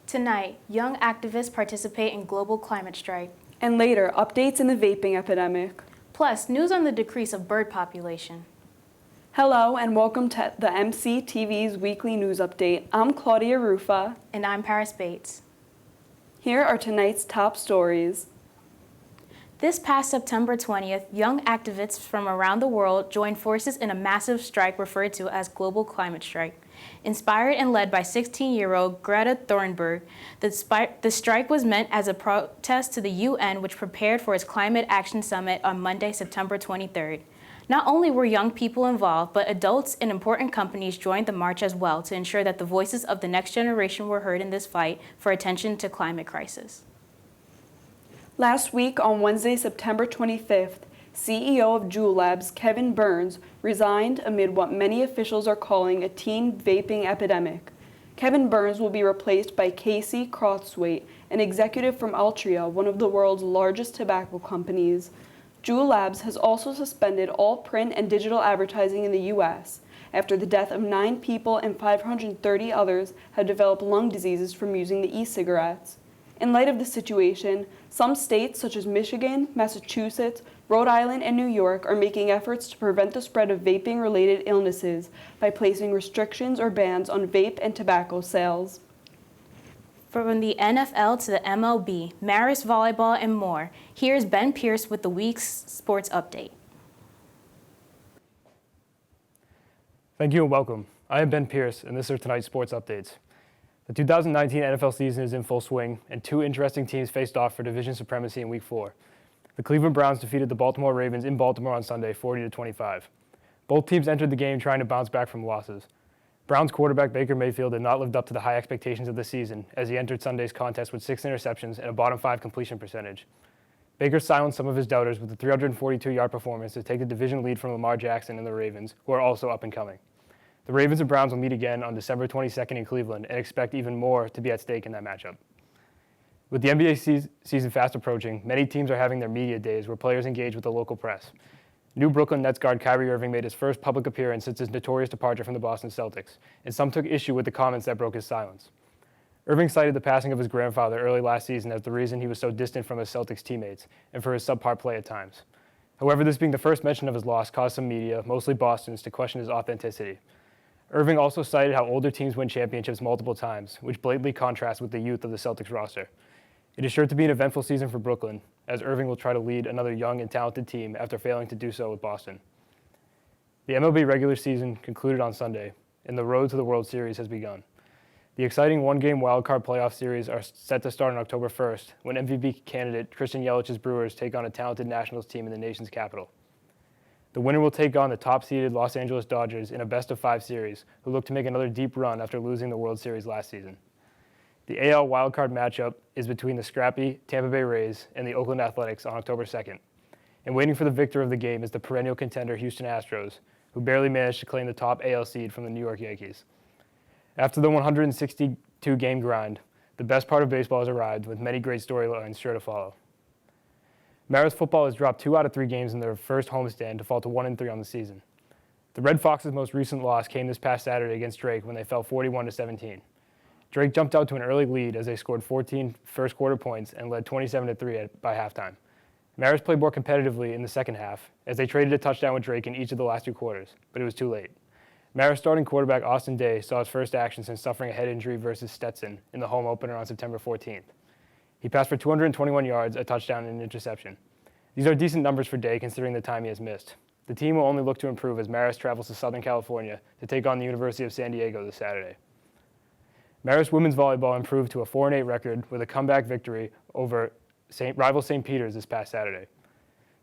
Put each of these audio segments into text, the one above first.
Tonight, young activists participate in global climate strike. And later, updates in the vaping epidemic. Plus, news on the decrease of bird population. Hello and welcome to the MCTV's weekly news update. I'm Claudia Rufa. And I'm Paris Bates. Here are tonight's top stories. This past September 20th, young activists from around the world joined forces in a massive strike referred to as Global Climate Strike. Inspired and led by 16-year-old Greta Thunberg, the strike was meant as a protest to the UN, which prepared for its Climate Action Summit on Monday, September 23rd. Not only were young people involved, but adults and important companies joined the march as well to ensure that the voices of the next generation were heard in this fight for attention to climate crisis. Last week, on Wednesday, September 25th, CEO of Juul Labs, Kevin Burns, resigned amid what many officials are calling a teen vaping epidemic. Kevin Burns will be replaced by Casey Crosthwaite, an executive from Altria, one of the world's largest tobacco companies. Juul Labs has also suspended all print and digital advertising in the U.S. after the death of 9 people and 530 others have developed lung diseases from using the e-cigarettes. In light of the situation, some states such as Michigan, Massachusetts, Rhode Island, and New York are making efforts to prevent the spread of vaping-related illnesses by placing restrictions or bans on vape and tobacco sales. From the NFL to the MLB, Marist volleyball, and more, here's Ben Pierce with the week's sports update. Thank you and welcome. I am Ben Pierce, and this are tonight's sports updates. The 2019 NFL season is in full swing, and 2 interesting teams faced off for division supremacy in Week 4. The Cleveland Browns defeated the Baltimore Ravens in Baltimore on Sunday, 40-25. Both teams entered the game trying to bounce back from losses. Browns quarterback Baker Mayfield did not live up to the high expectations of the season as he entered Sunday's contest with 6 interceptions and a bottom 5 completion percentage. Baker silenced some of his doubters with a 342-yard performance to take the division lead from Lamar Jackson and the Ravens, who are also up and coming. The Ravens and Browns will meet again on December 22nd in Cleveland and expect even more to be at stake in that matchup. With the NBA season fast approaching, many teams are having their media days where players engage with the local press. New Brooklyn Nets guard Kyrie Irving made his first public appearance since his notorious departure from the Boston Celtics, and some took issue with the comments that broke his silence. Irving cited the passing of his grandfather early last season as the reason he was so distant from his Celtics teammates and for his subpar play at times. However, this being the first mention of his loss caused some media, mostly Boston's, to question his authenticity. Irving also cited how older teams win championships multiple times, which blatantly contrasts with the youth of the Celtics roster. It is sure to be an eventful season for Brooklyn, as Irving will try to lead another young and talented team after failing to do so with Boston. The MLB regular season concluded on Sunday, and the road to the World Series has begun. The exciting one-game wildcard playoff series are set to start on October 1st, when MVP candidate Christian Yelich's Brewers take on a talented Nationals team in the nation's capital. The winner will take on the top-seeded Los Angeles Dodgers in a best-of-5 series, who look to make another deep run after losing the World Series last season. The AL wildcard matchup is between the scrappy Tampa Bay Rays and the Oakland Athletics on October 2nd. And waiting for the victor of the game is the perennial contender Houston Astros, who barely managed to claim the top AL seed from the New York Yankees. After the 162-game grind, the best part of baseball has arrived, with many great storylines sure to follow. Marist football has dropped 2 out of 3 games in their first homestand to fall to 1-3 on the season. The Red Foxes' most recent loss came this past Saturday against Drake when they fell 41-17. Drake jumped out to an early lead as they scored 14 first-quarter points and led 27-3 by halftime. Marist played more competitively in the second half as they traded a touchdown with Drake in each of the last 2 quarters, but it was too late. Marist starting quarterback Austin Day saw his first action since suffering a head injury versus Stetson in the home opener on September 14th. He passed for 221 yards, a touchdown, and an interception. These are decent numbers for Day considering the time he has missed. The team will only look to improve as Marist travels to Southern California to take on the University of San Diego this Saturday. Marist women's volleyball improved to a 4-8 record with a comeback victory over rival St. Peter's this past Saturday.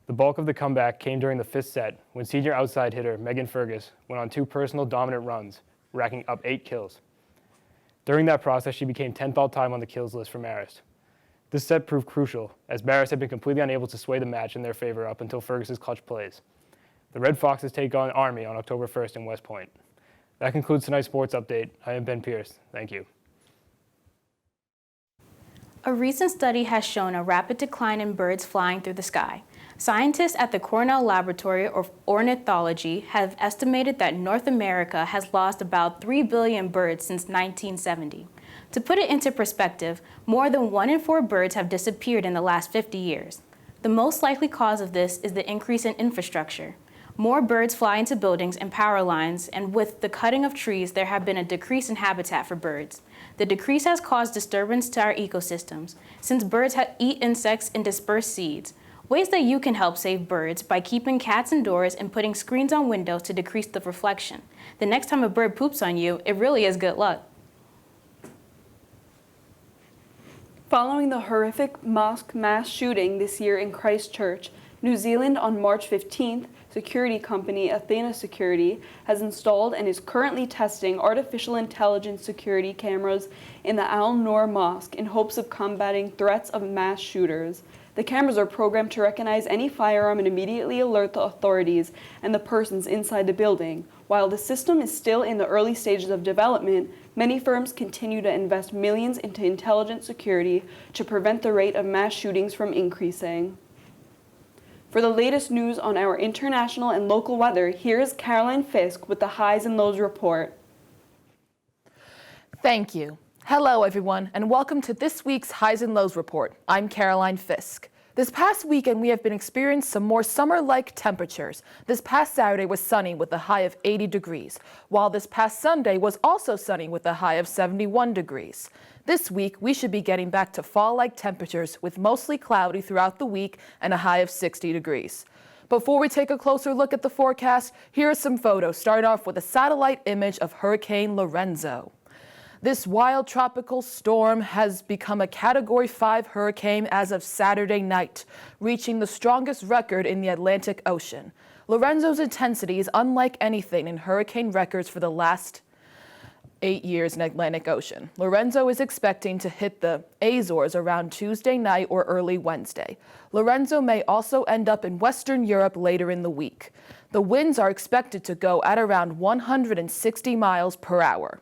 The bulk of the comeback came during the 5th set when senior outside hitter Megan Fergus went on 2 personal dominant runs, racking up 8 kills. During that process, she became 10th all-time on the kills list for Marist. This set proved crucial, as Marist had been completely unable to sway the match in their favor up until Fergus's clutch plays. The Red Foxes take on Army on October 1st in West Point. That concludes tonight's sports update. I am Ben Pierce. Thank you. A recent study has shown a rapid decline in birds flying through the sky. Scientists at the Cornell Laboratory of Ornithology have estimated that North America has lost about 3 billion birds since 1970. To put it into perspective, more than 1 in 4 birds have disappeared in the last 50 years. The most likely cause of this is the increase in infrastructure. More birds fly into buildings and power lines, and with the cutting of trees, there have been a decrease in habitat for birds. The decrease has caused disturbance to our ecosystems, since birds eat insects and disperse seeds. Ways that you can help save birds by keeping cats indoors and putting screens on windows to decrease the reflection. The next time a bird poops on you, it really is good luck. Following the horrific mosque mass shooting this year in Christchurch, New Zealand on March 15th, security company Athena Security has installed and is currently testing artificial intelligence security cameras in the Al Noor Mosque in hopes of combating threats of mass shooters. The cameras are programmed to recognize any firearm and immediately alert the authorities and the persons inside the building. While the system is still in the early stages of development, many firms continue to invest millions into intelligent security to prevent the rate of mass shootings from increasing. For the latest news on our international and local weather, here is Caroline Fisk with the Highs and Lows report. Thank you. Hello, everyone, and welcome to this week's Highs and Lows report. I'm Caroline Fisk. This past weekend, we have been experiencing some more summer-like temperatures. This past Saturday was sunny with a high of 80 degrees, while this past Sunday was also sunny with a high of 71 degrees. This week, we should be getting back to fall-like temperatures with mostly cloudy throughout the week and a high of 60 degrees. Before we take a closer look at the forecast, here are some photos, starting off with a satellite image of Hurricane Lorenzo. This wild tropical storm has become a Category 5 hurricane as of Saturday night, reaching the strongest record in the Atlantic Ocean. Lorenzo's intensity is unlike anything in hurricane records for the last 8 years in the Atlantic Ocean. Lorenzo is expecting to hit the Azores around Tuesday night or early Wednesday. Lorenzo may also end up in Western Europe later in the week. The winds are expected to go at around 160 miles per hour.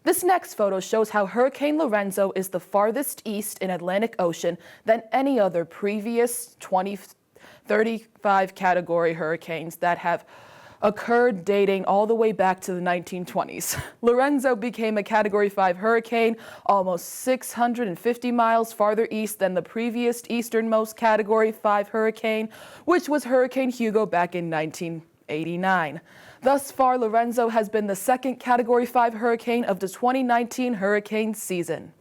This next photo shows how Hurricane Lorenzo is the farthest east in Atlantic Ocean than any other previous 35 category hurricanes that have occurred dating all the way back to the 1920s. Lorenzo became a Category 5 hurricane almost 650 miles farther east than the previous easternmost Category 5 hurricane, which was Hurricane Hugo back in 1989. Thus far, Lorenzo has been the second Category 5 hurricane of the 2019 hurricane season.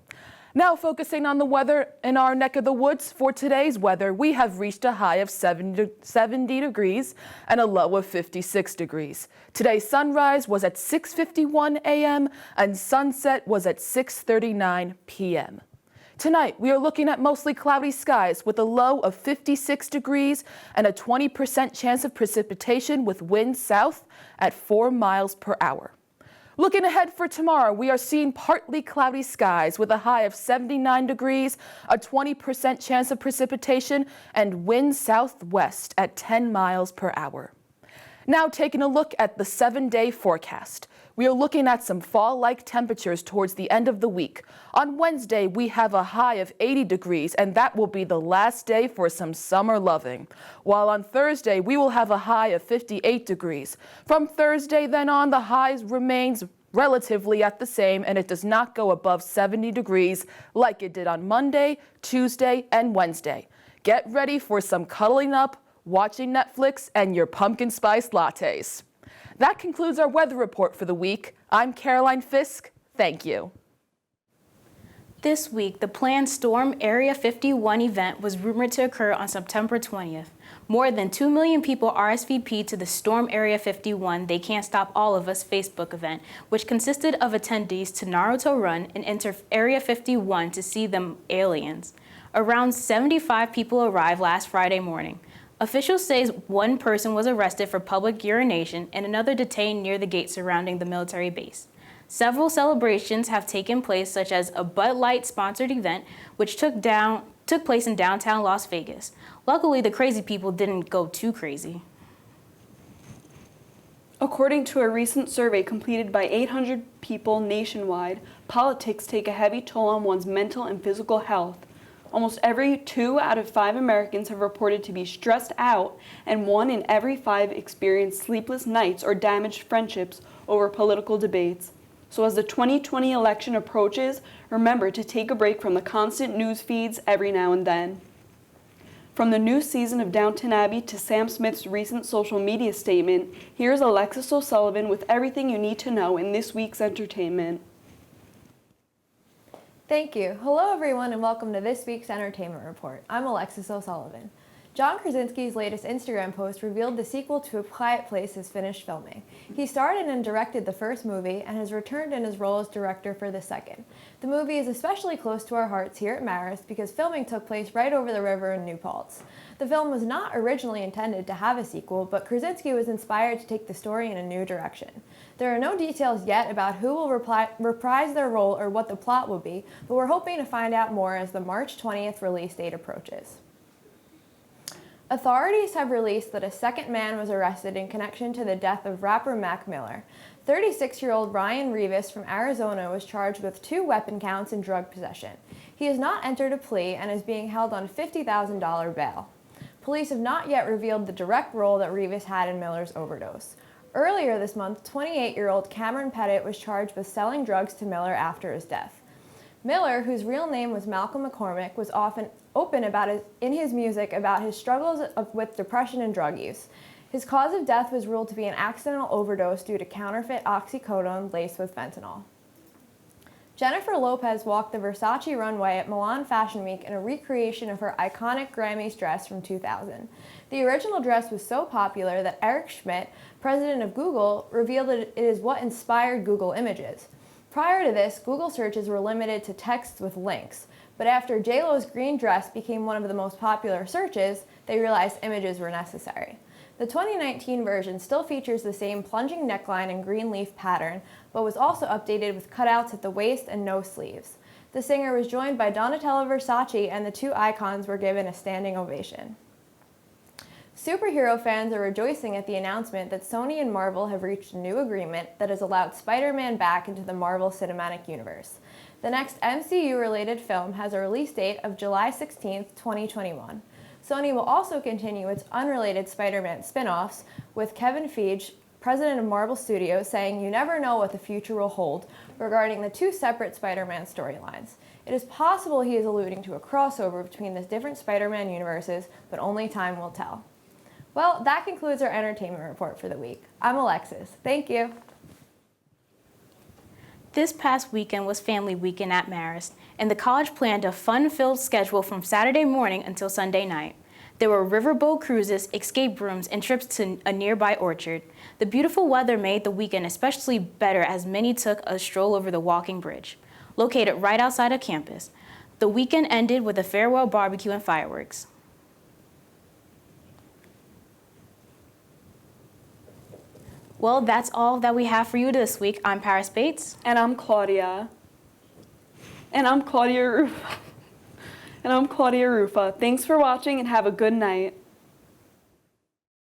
Now focusing on the weather in our neck of the woods, for today's weather, we have reached a high of 70 degrees and a low of 56 degrees. Today's sunrise was at 6:51 a.m. and sunset was at 6:39 p.m. Tonight, we are looking at mostly cloudy skies with a low of 56 degrees and a 20% chance of precipitation with winds south at 4 miles per hour. Looking ahead for tomorrow, we are seeing partly cloudy skies with a high of 79 degrees, a 20% chance of precipitation, and winds southwest at 10 miles per hour. Now taking a look at the 7-day forecast. We are looking at some fall-like temperatures towards the end of the week. On Wednesday, we have a high of 80 degrees, and that will be the last day for some summer loving. While on Thursday, we will have a high of 58 degrees. From Thursday then on, the highs remains relatively at the same, and it does not go above 70 degrees like it did on Monday, Tuesday, and Wednesday. Get ready for some cuddling up, watching Netflix, and your pumpkin spice lattes. That concludes our weather report for the week. I'm Caroline Fisk. Thank you. This week, the planned Storm Area 51 event was rumored to occur on September 20th. More than 2 million people RSVP'd to the Storm Area 51 They Can't Stop All of Us Facebook event, which consisted of attendees to Naruto Run and enter Area 51 to see them aliens. Around 75 people arrived last Friday morning. Officials say one person was arrested for public urination and another detained near the gate surrounding the military base. Several celebrations have taken place, such as a Bud Light sponsored event, which took place in downtown Las Vegas. Luckily, the crazy people didn't go too crazy. According to a recent survey completed by 800 people nationwide, politics take a heavy toll on one's mental and physical health. Almost every 2 out of 5 Americans have reported to be stressed out, and 1 in every 5 experienced sleepless nights or damaged friendships over political debates. So as the 2020 election approaches, remember to take a break from the constant news feeds every now and then. From the new season of Downton Abbey to Sam Smith's recent social media statement, here's Alexis O'Sullivan with everything you need to know in this week's entertainment. Thank you. Hello everyone and welcome to this week's Entertainment Report. I'm Alexis O'Sullivan. John Krasinski's latest Instagram post revealed the sequel to A Quiet Place is finished filming. He starred in and directed the first movie and has returned in his role as director for the second. The movie is especially close to our hearts here at Marist because filming took place right over the river in New Paltz. The film was not originally intended to have a sequel, but Krasinski was inspired to take the story in a new direction. There are no details yet about who will reprise their role or what the plot will be, but we're hoping to find out more as the March 20th release date approaches. Authorities have released that a second man was arrested in connection to the death of rapper Mac Miller. 36-year-old Ryan Rivas from Arizona was charged with 2 weapon counts and drug possession. He has not entered a plea and is being held on $50,000 bail. Police have not yet revealed the direct role that Rivas had in Miller's overdose. Earlier this month, 28-year-old Cameron Pettit was charged with selling drugs to Miller after his death. Miller, whose real name was Malcolm McCormick, was often open in his music about his struggles with depression and drug use. His cause of death was ruled to be an accidental overdose due to counterfeit oxycodone laced with fentanyl. Jennifer Lopez walked the Versace runway at Milan Fashion Week in a recreation of her iconic Grammys dress from 2000. The original dress was so popular that Eric Schmidt, president of Google, revealed that it is what inspired Google Images. Prior to this, Google searches were limited to texts with links, but after JLo's green dress became one of the most popular searches, they realized images were necessary. The 2019 version still features the same plunging neckline and green leaf pattern, but was also updated with cutouts at the waist and no sleeves. The singer was joined by Donatella Versace, and the 2 icons were given a standing ovation. Superhero fans are rejoicing at the announcement that Sony and Marvel have reached a new agreement that has allowed Spider-Man back into the Marvel Cinematic Universe. The next MCU-related film has a release date of July 16, 2021. Sony will also continue its unrelated Spider-Man spin-offs, with Kevin Feige, president of Marvel Studios, saying you never know what the future will hold regarding the 2 separate Spider-Man storylines. It is possible he is alluding to a crossover between the different Spider-Man universes, but only time will tell. Well, that concludes our entertainment report for the week. I'm Alexis. Thank you. This past weekend was Family Weekend at Marist, and the college planned a fun-filled schedule from Saturday morning until Sunday night. There were riverboat cruises, escape rooms, and trips to a nearby orchard. The beautiful weather made the weekend especially better as many took a stroll over the walking bridge, located right outside of campus. The weekend ended with a farewell barbecue and fireworks. Well, that's all that we have for you this week. I'm Paris Bates. And I'm Claudia. And I'm Claudia Rufa. Thanks for watching and have a good night.